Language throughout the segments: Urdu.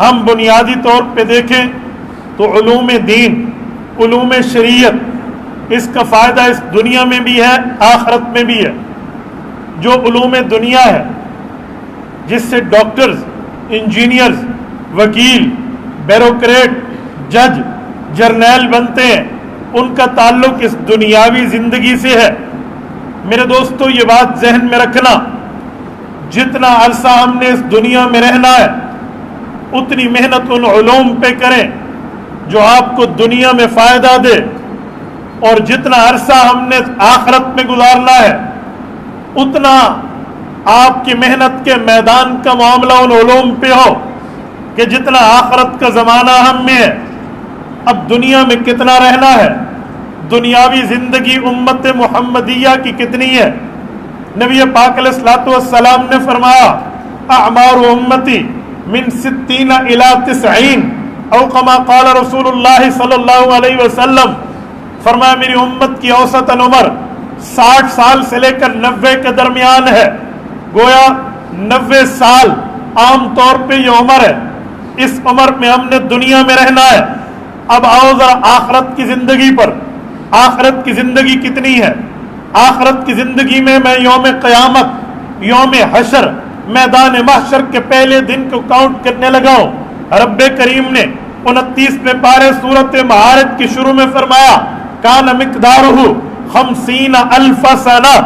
ہم بنیادی طور پہ دیکھیں تو علوم دین، علوم شریعت، اس کا فائدہ اس دنیا میں بھی ہے، آخرت میں بھی ہے۔ جو علوم دنیا ہے، جس سے ڈاکٹرز، انجینئرز، وکیل، بیوروکریٹ، جج، جرنیل بنتے ہیں، ان کا تعلق اس دنیاوی زندگی سے ہے۔ میرے دوستو یہ بات ذہن میں رکھنا، جتنا عرصہ ہم نے اس دنیا میں رہنا ہے اتنی محنت ان علوم پہ کریں جو آپ کو دنیا میں فائدہ دے، اور جتنا عرصہ ہم نے آخرت میں گزارنا ہے اتنا آپ کی محنت کے میدان کا معاملہ ان علوم پہ ہو کہ جتنا آخرت کا زمانہ ہم میں ہے۔ اب دنیا میں کتنا رہنا ہے، دنیاوی زندگی امت محمدیہ کی کتنی ہے؟ نبی پاک علیہ الصلوۃ والسلام نے فرمایا اعمار امتی من 60 الی 90، او کما قال رسول اللہ صلی اللہ علیہ وسلم، فرمایا میری امت کی اوسطاً عمر 60 سال سے لے کر 90 کے درمیان ہے۔ گویا 90 سال عام طور پہ یہ عمر ہے، اس عمر میں ہم نے دنیا میں رہنا ہے۔ اب آؤ ذرا آخرت کی زندگی پر، آخرت کی زندگی کتنی ہے؟ آخرت کی زندگی میں یوم قیامت، یوم حشر، میدان محشر کے پہلے دن کو کاؤنٹ کرنے لگا ہوں۔ رب کریم نے 29ویں پارے سورۃ معارج کی شروع میں فرمایا کان مقدارہ 50,000 سنہ۔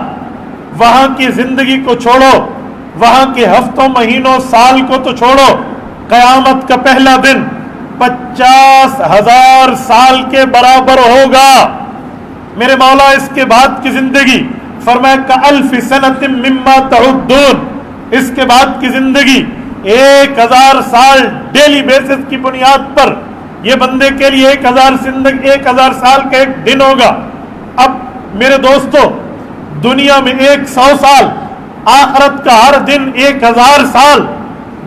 وہاں کی زندگی کو چھوڑو، وہاں کے ہفتوں، مہینوں، سال کو تو چھوڑو، قیامت کا پہلا دن 50,000 سال کے برابر ہوگا۔ میرے مولا اس کے بعد کی زندگی فرمایا کألف سنۃ مما تعدون، اس کے بعد کی زندگی 1000 سال ڈیلی بیسس کی بنیاد پر یہ بندے کے لیے 1000 سال کا ایک دن ہوگا۔ اب میرے دوستو دنیا میں 100 سال، آخرت کا ہر دن 1000 سال،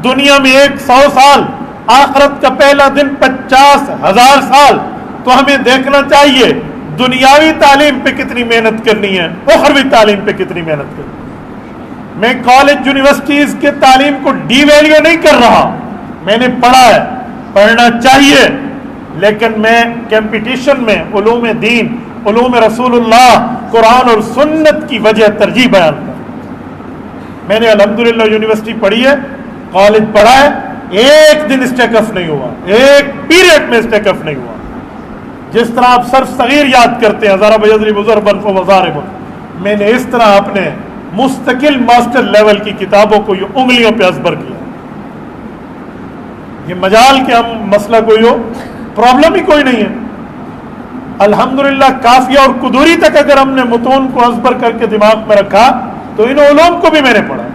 دنیا میں 100 سال، آخرت کا پہلا دن 50,000 سال۔ تو ہمیں دیکھنا چاہیے دنیاوی تعلیم پہ کتنی محنت کرنی ہے، اخروی تعلیم پہ کتنی محنت کرنی ہے۔ میں کالج یونیورسٹیز کے تعلیم کو ڈی ویلیو نہیں کر رہا، میں نے پڑھا ہے، پڑھنا چاہیے، لیکن میں کمپٹیشن میں علوم دین، علوم رسول اللہ، قرآن اور سنت کی وجہ ترجیح بیان کر۔ میں نے الحمدللہ یونیورسٹی پڑھی ہے، کالج پڑھا ہے، ایک دن اسٹیک اف نہیں ہوا، ایک پیریڈ میں اسٹیک اف نہیں ہوا۔ جس طرح آپ صرف صغیر یاد کرتے ہیں ضرب یضرب ضربا فضارب، میں نے اس طرح اپنے مستقل ماسٹر لیول کی کتابوں کو یہ انگلیوں پہ ازبر کیا۔ یہ مجال کہ ہم مسئلہ کوئی ہو، پرابلم ہی کوئی نہیں ہے۔ الحمدللہ کافیہ اور قدوری تک اگر ہم نے متون کو ازبر کر کے دماغ میں رکھا تو ان علوم کو بھی میں نے پڑھا۔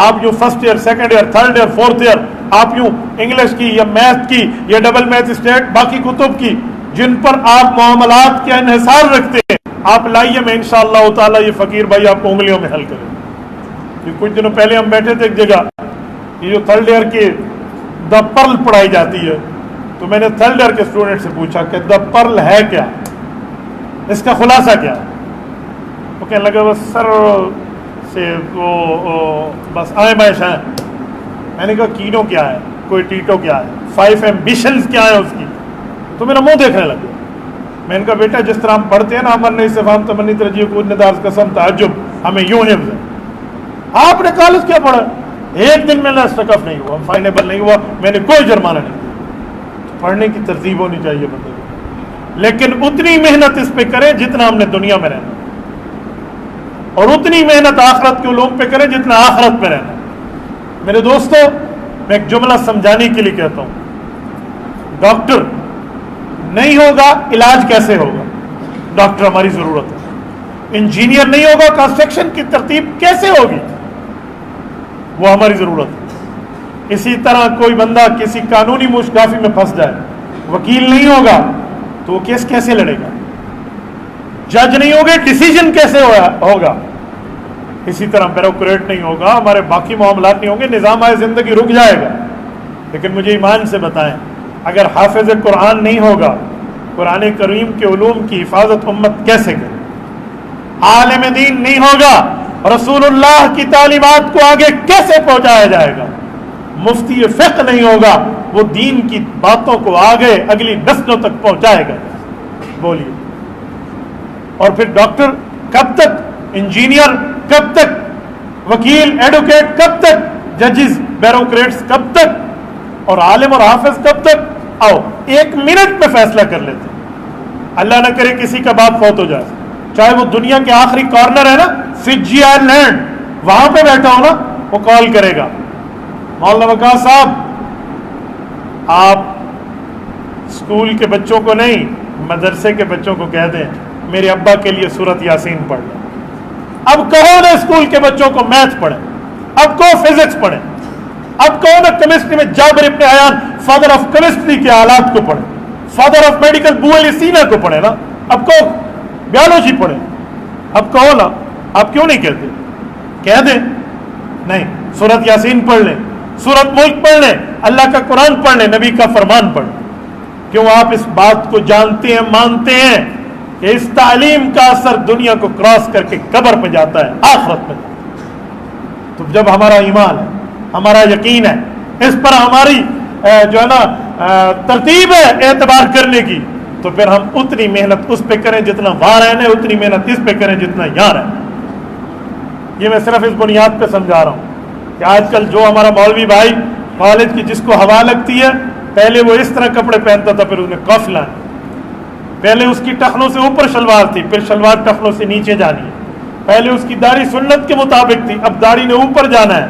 آپ یوں first year, second year, third year, fourth year, آپ یوں انگلش کی یا میتھ کی یا ڈبل میتھ اسٹیٹ، باقی کتب کی جن پر آپ معاملات کا انحصار رکھتے ہیں، آپ لائیے، میں انشاءاللہ تعالیٰ یہ فقیر بھائی آپ کو انگلیوں میں حل کریں۔ کچھ دنوں پہلے ہم بیٹھے تھے ایک جگہ، یہ جو تھرڈ ایئر کی دا پرل پڑھائی جاتی ہے، تو میں نے تھرڈ ایئر کے اسٹوڈنٹ سے پوچھا کہ دا پرل ہے کیا، اس کا خلاصہ کیا ہے؟ وہ کہنے لگا بس سر سے وہ بس آئیں بائش ہیں۔ میں نے کہا کینو کیا ہے، کوئی ٹیٹو کیا ہے، 5 ایمبیشنز کیا ہے اس کی؟ تو میرا منہ دیکھنے لگا۔ میں نے کہا بیٹا جس طرح ہم پڑھتے ہیں نا، امر نہیں استفہام تمنی ترجیح کود نداز قسم تعجب، ہمیں یوں حفظ ہے۔ آپ نے کالج کیا پڑھا؟ ایک دن میں اسٹیک نہیں ہوا، فائنیبل نہیں ہوا، میں نے کوئی جرمانہ نہیں دیا۔ پڑھنے کی ترتیب ہونی چاہیے بندے کو، لیکن اتنی محنت اس پہ کریں جتنا ہم نے دنیا میں رہنا، اور اتنی محنت آخرت کے علوم پہ کریں جتنا آخرت میں رہنا۔ میرے دوستو میں ایک جملہ سمجھانے کے لیے کہتا ہوں، ڈاکٹر نہیں ہوگا علاج کیسے ہوگا؟ ڈاکٹر ہماری ضرورت ہے۔ انجینئر نہیں ہوگا کنسٹرکشن کی ترتیب کیسے ہوگی؟ وہ ہماری ضرورت ہے۔ اسی طرح کوئی بندہ کسی قانونی مشکافی میں پھنس جائے، وکیل نہیں ہوگا تو وہ کیس کیسے لڑے گا؟ جج نہیں ہوگے ڈیسیجن کیسے ہوگا؟ اسی طرح بیوروکریٹ نہیں ہوگا، ہمارے باقی معاملات نہیں ہوں گے، نظام زندگی رک جائے گا۔ لیکن مجھے ایمان سے بتائیں، اگر حافظ قرآن نہیں ہوگا، قرآن کریم کے علوم کی حفاظت امت کیسے کرے؟ عالم دین نہیں ہوگا، رسول اللہ کی تعلیمات کو آگے کیسے پہنچایا جائے گا؟ مفتی فقہ نہیں ہوگا وہ دین کی باتوں کو آگے اگلی نسلوں تک پہنچائے گا. بولیے. اور پھر ڈاکٹر کب تک, انجینئر کب تک, وکیل ایڈوکیٹ کب تک, ججز بیوروکریٹس کب تک, اور عالم اور حافظ کب تک؟ آؤ 1 منٹ میں فیصلہ کر لیتے ہیں. اللہ نہ کرے کسی کا باپ فوت ہو جائے, چاہے وہ دنیا کے آخری کارنر ہے نا, فجی آئل لینڈ, وہاں پہ بیٹھا ہو نا, وہ کال کرے گا, مولانا وقاص صاحب آپ اسکول کے بچوں کو نہیں مدرسے کے بچوں کو کہہ دیں میرے ابا کے لیے سورت یاسین پڑھ لیں. اب کہو نا اسکول کے بچوں کو میتھ پڑھیں, اب کہو فزکس پڑھیں, اب کہو نا کیمسٹری میں جابر ابن حیان فادر آف کیمسٹری کے حالات کو پڑھیں, فادر آف میڈیکل بو علی سینا کو پڑھیں نا, اب کہو بیولوجی پڑھیں, اب کہو نا, آپ کیوں نہیں کہتے؟ کہہ دیں نہیں, سورت یاسین پڑھ لیں, سورت ملک پڑھ لیں, اللہ کا قرآن پڑھ لیں, نبی کا فرمان پڑھ لیں. کیوں آپ اس بات کو جانتے ہیں, مانتے ہیں کہ اس تعلیم کا اثر دنیا کو کراس کر کے قبر پہ جاتا ہے, آخرت میں. تو جب ہمارا ایمان ہے, ہمارا یقین ہے, اس پر ہماری جو ہے نا ترتیب ہے اعتبار کرنے کی, تو پھر ہم اتنی محنت اس پہ کریں جتنا وہاں رہنے, اتنی محنت اس پہ کریں جتنا یہاں رہنے. یہ میں صرف اس بنیاد پہ سمجھا رہا ہوں کہ آج کل جو ہمارا مولوی بھائی کالج کی جس کو ہوا لگتی ہے, پہلے وہ اس طرح کپڑے پہنتا تھا, پھر اس نے قافلہ, پہلے اس کی ٹخنوں سے اوپر شلوار تھی, پھر شلوار ٹخنوں سے نیچے جانی ہے, پہلے اس کی داڑھی سنت کے مطابق تھی, اب داڑھی نے اوپر جانا ہے,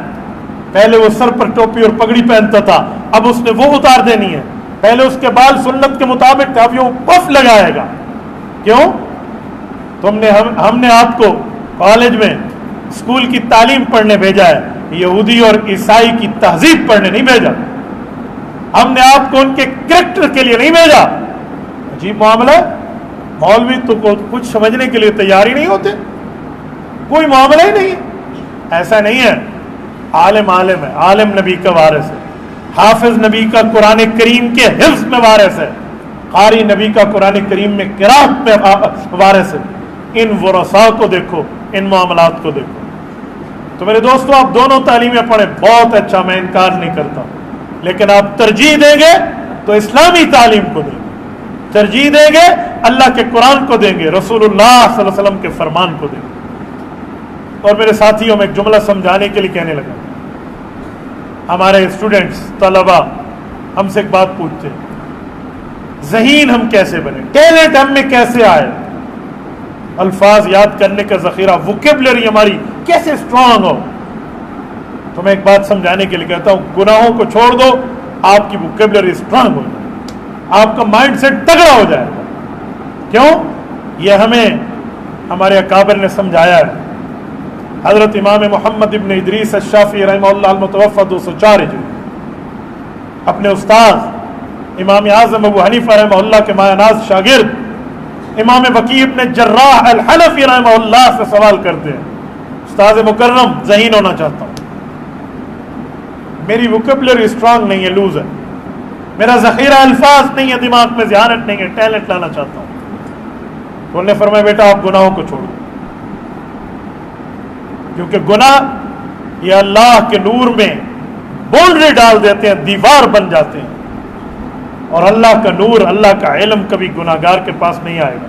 پہلے وہ سر پر ٹوپی اور پگڑی پہنتا تھا, اب اس نے وہ اتار دینی ہے, پہلے اس کے بال سنت کے مطابق تھے, اب یہ پف لگائے گا. کیوں؟ ہم نے آپ کو کالج میں اسکول کی تعلیم پڑھنے بھیجا ہے, یہودی اور عیسائی کی تہذیب پڑھنے نہیں بھیجا. ہم نے آپ کو ان کے کریکٹر کے لیے نہیں بھیجا. عجیب معاملہ ہے, مولوی تو کچھ سمجھنے کے لیے تیار ہی نہیں ہوتے, کوئی معاملہ ہی نہیں ہے. ایسا نہیں ہے, عالم عالم ہے, عالم نبی کا وارث ہے, حافظ نبی کا قرآن کریم کے حفظ میں وارث ہے, قاری نبی کا قرآن کریم میں قرات میں وارث ہے. ان ورثاء کو دیکھو, ان معاملات کو دیکھو. تو میرے دوستو آپ دونوں تعلیمیں پڑھیں, بہت اچھا, میں انکار نہیں کرتا, لیکن آپ ترجیح دیں گے تو اسلامی تعلیم کو دیں گے, ترجیح دیں گے اللہ کے قرآن کو دیں گے, رسول اللہ صلی اللہ علیہ وسلم کے فرمان کو دیں گے. اور میرے ساتھیوں میں ایک جملہ سمجھانے کے لیے کہنے لگا, ہمارے اسٹوڈنٹس طلبہ ہم سے ایک بات پوچھتے ہیں, ذہین ہم کیسے بنے, ٹیلنٹ ہم میں کیسے آئے, الفاظ یاد کرنے کا ذخیرہ, ووکیبلری ہماری کیسے اسٹرانگ ہو. تو میں ایک بات سمجھانے کے لیے کہتا ہوں, گناہوں کو چھوڑ دو, آپ کی ووکیبلری اسٹرانگ ہو جائے, آپ کا مائنڈ سیٹ تگڑا ہو جائے گا. کیوں؟ یہ ہمیں ہمارے اکابر نے سمجھایا ہے. حضرت امام محمد ابن ادریس الشافعی رحمہ اللہ المتوفی 204 ہجری, اپنے استاد امام اعظم ابو حنیفہ رحمہ اللہ کے مایہ ناز شاگرد امام وکیع ابن جراح الحنفی رحمہ اللہ سے سوال کرتے ہیں, استاد مکرم ذہین ہونا چاہتا ہوں, میری ووکیبلری اسٹرانگ نہیں ہے, لوز ہے, میرا ذخیرہ الفاظ نہیں ہے, دماغ میں ذہانت نہیں ہے, ٹیلنٹ لانا چاہتا ہوں. تو انہوں نے فرمایا بیٹا آپ گناہوں کو چھوڑو, کیونکہ گناہ یہ اللہ کے نور میں باؤنڈری ڈال دیتے ہیں, دیوار بن جاتے ہیں, اور اللہ کا نور, اللہ کا علم کبھی گناہگار کے پاس نہیں آئے گا.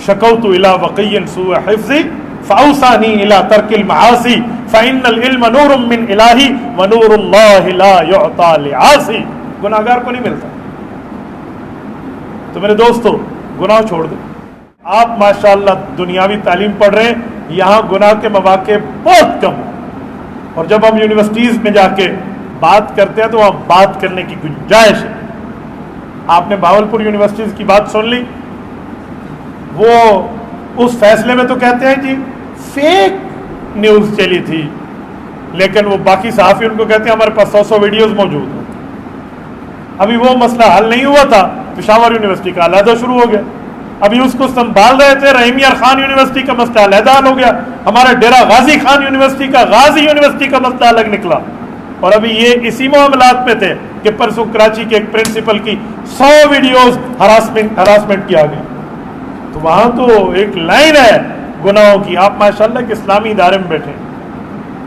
شکوت الی وقی سوء حفظی فاوصانی الی ترک المعاصی فإن العلم نور من الہی ونور اللہ لا یعطی لعاصی. گناہگار کو نہیں ملتا. تو میرے دوستو گناہ چھوڑ دو. آپ ماشاءاللہ دنیاوی تعلیم پڑھ رہے ہیں, یہاں گناہ کے مواقع بہت کم ہیں, اور جب ہم یونیورسٹیز میں جا کے بات کرتے ہیں تو وہاں بات کرنے کی گنجائش ہے. آپ نے بھاولپور یونیورسٹیز کی بات سن لی, وہ اس فیصلے میں تو کہتے ہیں جی فیک نیوز چلی تھی, لیکن وہ باقی صحافی ان کو کہتے ہیں ہمارے پاس 100 ویڈیوز موجود ہیں. ابھی وہ مسئلہ حل نہیں ہوا تھا, پشاور یونیورسٹی کا علیحدہ شروع ہو گیا. ابھی اس کو سنبھال رہے تھے, رحیم یار خان یونیورسٹی کا مسئلہ علیحدہ حل ہو گیا. ہمارا ڈیرا غازی خان یونیورسٹی کا, غازی یونیورسٹی کا مسئلہ الگ نکلا. اور ابھی یہ اسی معاملات میں تھے کہ پرسوں کراچی کے ایک پرنسپل کی 100 ویڈیوز ہراسمنٹ کی آ گئی. تو وہاں تو ایک لائن ہے گناہوں کی. آپ ماشاءاللہ کہ اسلامی ادارے میں بیٹھے,